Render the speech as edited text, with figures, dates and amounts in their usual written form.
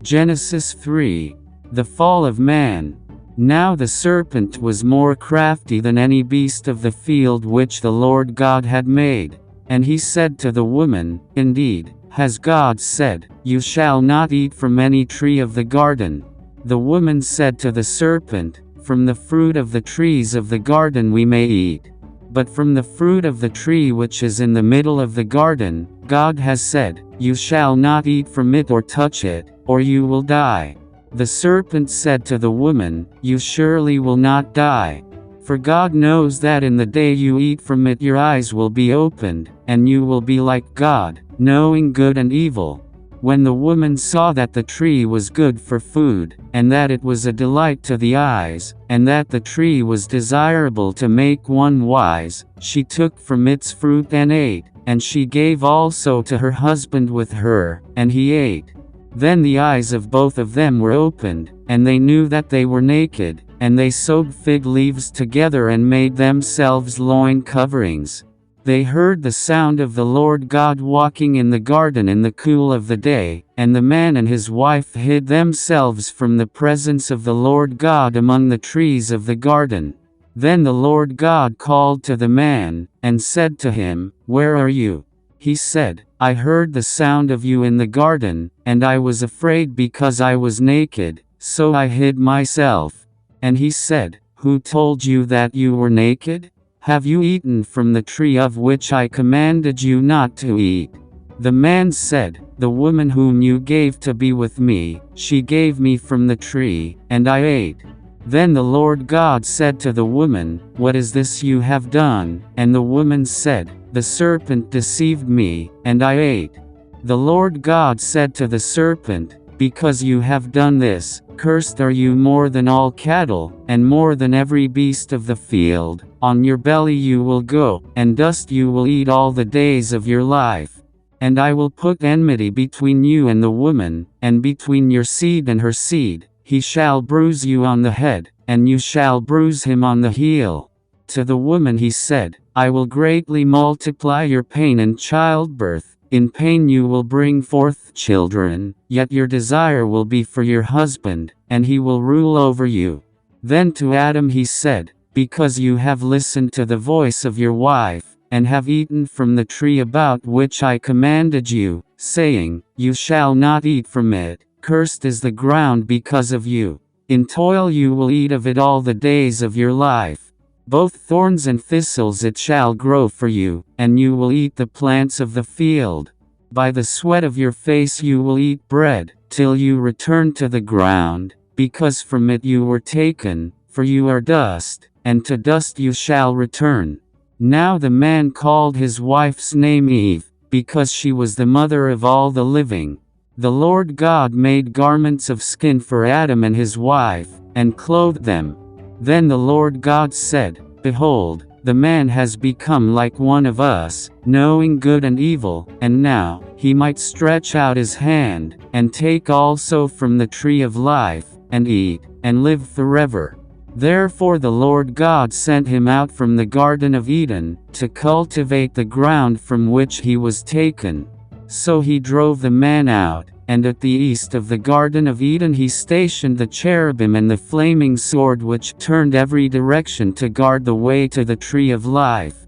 Genesis 3. The fall of man. Now the serpent was more crafty than any beast of the field which the Lord God had made. And he said to the woman, Indeed, has God said, You shall not eat from any tree of the garden? The woman said to the serpent, From the fruit of the trees of the garden we may eat. But from the fruit of the tree which is in the middle of the garden, God has said, You shall not eat from it or touch it, or you will die. The serpent said to the woman, You surely will not die. For God knows that in the day you eat from it your eyes will be opened, and you will be like God, knowing good and evil. When the woman saw that the tree was good for food, and that it was a delight to the eyes, and that the tree was desirable to make one wise, she took from its fruit and ate, and she gave also to her husband with her, and he ate. Then the eyes of both of them were opened, and they knew that they were naked, and they sewed fig leaves together and made themselves loin coverings. They heard the sound of the Lord God walking in the garden in the cool of the day, and the man and his wife hid themselves from the presence of the Lord God among the trees of the garden. Then the Lord God called to the man, and said to him, Where are you? He said, I heard the sound of you in the garden, and I was afraid because I was naked, so I hid myself. And he said, Who told you that you were naked? Have you eaten from the tree of which I commanded you not to eat? The man said, The woman whom you gave to be with me, she gave me from the tree, and I ate. Then the Lord God said to the woman, What is this you have done? And the woman said, The serpent deceived me, and I ate. The Lord God said to the serpent, Because you have done this, cursed are you more than all cattle, and more than every beast of the field. On your belly you will go, and dust you will eat all the days of your life. And I will put enmity between you and the woman, and between your seed and her seed. He shall bruise you on the head, and you shall bruise him on the heel. To the woman he said, I will greatly multiply your pain in childbirth. In pain you will bring forth children, yet your desire will be for your husband, and he will rule over you. Then to Adam he said, Because you have listened to the voice of your wife, and have eaten from the tree about which I commanded you, saying, You shall not eat from it, cursed is the ground because of you. In toil you will eat of it all the days of your life. Both thorns and thistles it shall grow for you, and you will eat the plants of the field. By the sweat of your face you will eat bread, till you return to the ground, because from it you were taken, for you are dust, and to dust you shall return. Now the man called his wife's name Eve, because she was the mother of all the living. The Lord God made garments of skin for Adam and his wife, and clothed them. Then the Lord God said, Behold, the man has become like one of us, knowing good and evil, and now, he might stretch out his hand, and take also from the tree of life, and eat, and live forever. Therefore the Lord God sent him out from the Garden of Eden, to cultivate the ground from which he was taken. So he drove the man out, and at the east of the Garden of Eden he stationed the cherubim and the flaming sword which turned every direction to guard the way to the tree of life.